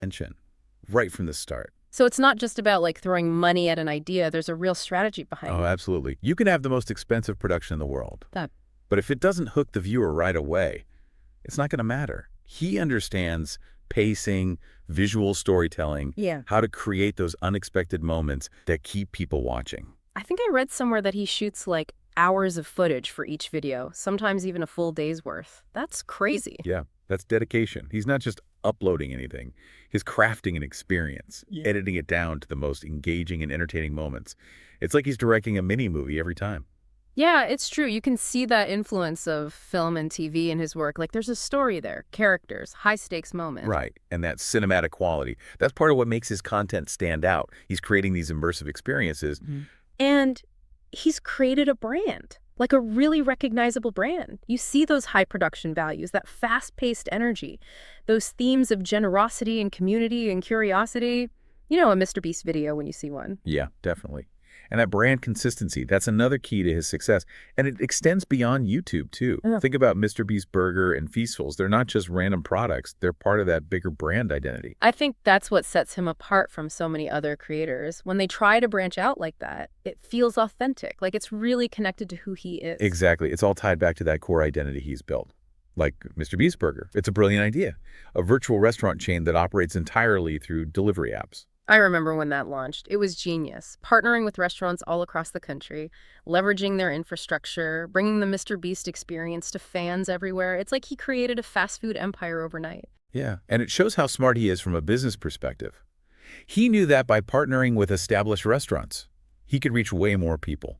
attention right from the start. So it's not just about like throwing money at an idea. There's a real strategy behind Oh, it. absolutely. You can have the most expensive production in the world, That but if it doesn't hook the viewer right away, it's not going to matter. He understands pacing, visual storytelling, Yeah. how to create those unexpected moments that keep people watching. I think I read somewhere that he shoots like hours of footage for each video, sometimes even a full day's worth. That's crazy. Yeah, that's dedication. He's not just uploading anything. He's crafting an experience, editing it down to the most engaging and entertaining moments. It's like he's directing a mini-movie every time. Yeah, it's true. You can see that influence of film and TV in his work. Like there's a story there, characters, high-stakes moments. Right, and that cinematic quality. That's part of what makes his content stand out. He's creating these immersive experiences. And he's created a brand, like a really recognizable brand. You see those high production values, that fast-paced energy, those themes of generosity and community and curiosity. You know a MrBeast video when you see one. Yeah, definitely. And that brand consistency, that's another key to his success. And it extends beyond YouTube, too. Yeah. Think about MrBeast Burger and Feastfuls. They're not just random products. They're part of that bigger brand identity. I think that's what sets him apart from so many other creators. When they try to branch out like that, it feels authentic, like it's really connected to who he is. Exactly. It's all tied back to that core identity he's built. Like MrBeast Burger. It's a brilliant idea. A virtual restaurant chain that operates entirely through delivery apps. I remember when that launched. It was genius. Partnering with restaurants all across the country, leveraging their infrastructure, bringing the MrBeast experience to fans everywhere. It's like he created a fast food empire overnight. Yeah, and it shows how smart he is from a business perspective. He knew that by partnering with established restaurants, he could reach way more people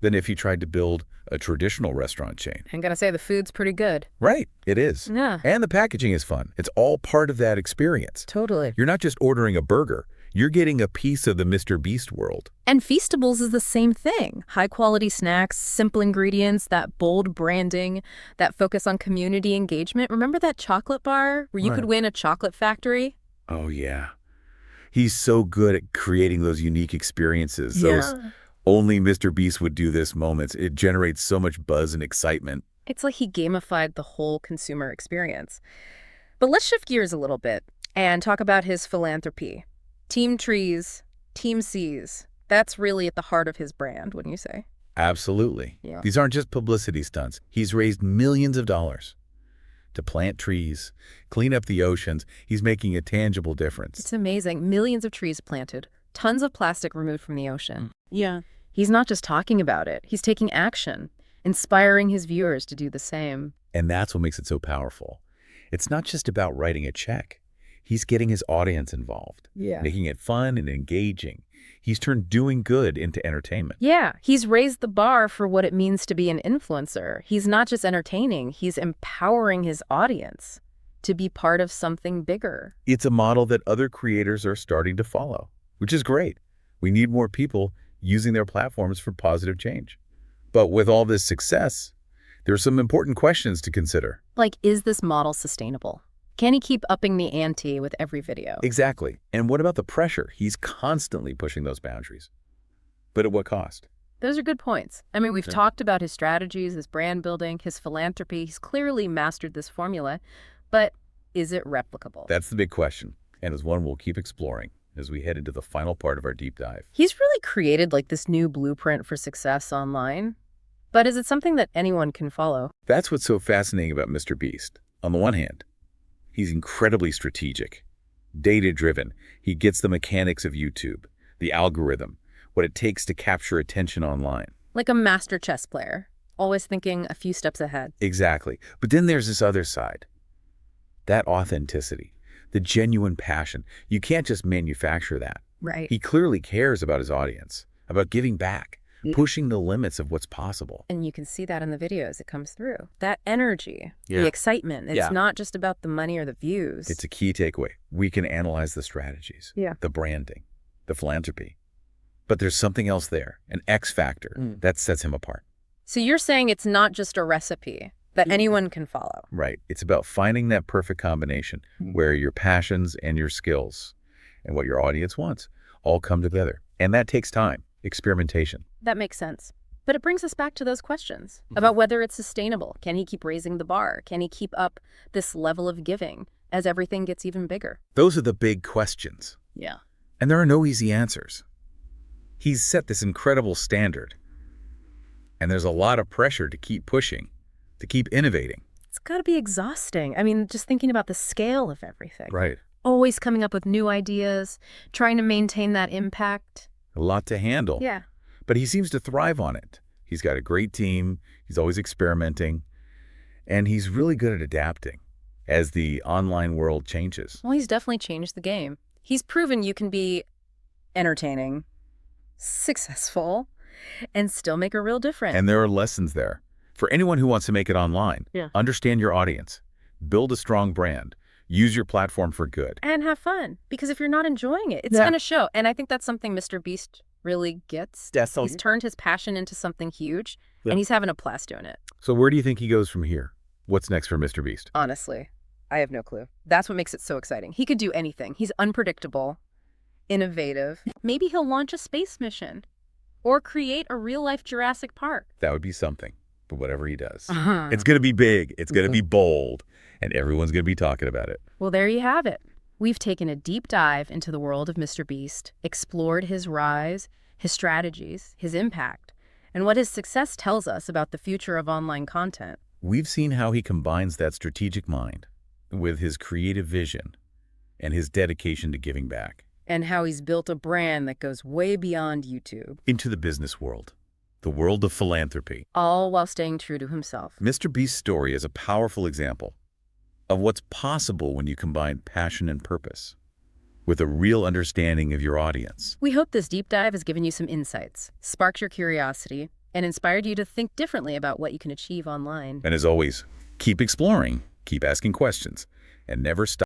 than if he tried to build a traditional restaurant chain. I'm gonna say the food's pretty good. Right, it is. Yeah, And the packaging is fun. It's all part of that experience. totally. You're not just ordering a burger. You're getting a piece of the MrBeast world. And Feastables is the same thing. High-quality snacks, simple ingredients, that bold branding, that focus on community engagement. Remember that chocolate bar where you could win a chocolate factory? Oh, yeah. He's so good at creating those unique experiences. Those only MrBeast would do this moments. It generates so much buzz and excitement. It's like he gamified the whole consumer experience. But let's shift gears a little bit and talk about his philanthropy. Team Trees, Team Seas. That's really at the heart of his brand, wouldn't you say? Absolutely. Yeah. These aren't just publicity stunts. He's raised millions of dollars to plant trees, clean up the oceans. He's making a tangible difference. It's amazing. Millions of trees planted, tons of plastic removed from the ocean. Yeah. He's not just talking about it. He's taking action, inspiring his viewers to do the same. And that's what makes it so powerful. It's not just about writing a check. He's getting his audience involved, making it fun and engaging. He's turned doing good into entertainment. Yeah, he's raised the bar for what it means to be an influencer. He's not just entertaining, he's empowering his audience to be part of something bigger. It's a model that other creators are starting to follow, which is great. We need more people using their platforms for positive change. But with all this success, there are some important questions to consider. Like, is this model sustainable? Can he keep upping the ante with every video? Exactly. And what about the pressure? He's constantly pushing those boundaries. But at what cost? Those are good points. I mean, we've talked about his strategies, his brand building, his philanthropy. He's clearly mastered this formula, but is it replicable? That's the big question, and is one we'll keep exploring as we head into the final part of our deep dive. He's really created like this new blueprint for success online, but is it something that anyone can follow? That's what's so fascinating about MrBeast. On the one hand, he's incredibly strategic, data-driven. He gets the mechanics of YouTube, the algorithm, what it takes to capture attention online. Like a master chess player, always thinking a few steps ahead. Exactly. But then there's this other side, that authenticity, the genuine passion. You can't just manufacture that. Right. He clearly cares about his audience, about giving back, pushing the limits of what's possible. And you can see that in the videos. It comes through. That energy, the excitement. It's not just about the money or the views. It's a key takeaway. We can analyze the strategies, Yeah. the branding, the philanthropy. But there's something else there, an X factor, that sets him apart. So you're saying it's not just a recipe that anyone can follow. Right. It's about finding that perfect combination where your passions and your skills and what your audience wants all come together. And that takes time, experimentation. That makes sense. But it brings us back to those questions about whether it's sustainable. Can he keep raising the bar? Can he keep up this level of giving? as everything gets even bigger. Those are the big questions. Yeah. And there are no easy answers. He's set this incredible standard. And there's a lot of pressure to keep pushing, to keep innovating. It's got to be exhausting. I mean, just thinking about the scale of everything. Right. Always coming up with new ideas, trying to maintain that impact. A lot to handle. Yeah. But he seems to thrive on it. He's got a great team. He's always experimenting. And he's really good at adapting as the online world changes. Well, he's definitely changed the game. He's proven you can be entertaining, successful, and still make a real difference. And there are lessons there. For anyone who wants to make it online, understand your audience, build a strong brand, use your platform for good. And have fun. Because if you're not enjoying it, it's going to show. And I think that's something MrBeast really gets. He's turned his passion into something huge, and he's having a blast doing it. So where do you think he goes from here? What's next for MrBeast? Honestly, I have no clue. That's what makes it so exciting. He could do anything. He's unpredictable, innovative. Maybe he'll launch a space mission or create a real-life Jurassic Park. That would be something. But whatever he does, it's going to be big. It's going to be bold. And everyone's going to be talking about it. Well, there you have it. We've taken a deep dive into the world of MrBeast, explored his rise, his strategies, his impact, and what his success tells us about the future of online content. We've seen how he combines that strategic mind with his creative vision and his dedication to giving back. And how he's built a brand that goes way beyond YouTube. Into the business world, the world of philanthropy. All while staying true to himself. MrBeast's story is a powerful example of what's possible when you combine passion and purpose with a real understanding of your audience. We hope this deep dive has given you some insights, sparked your curiosity, and inspired you to think differently about what you can achieve online. And as always, keep exploring, keep asking questions, and never stop.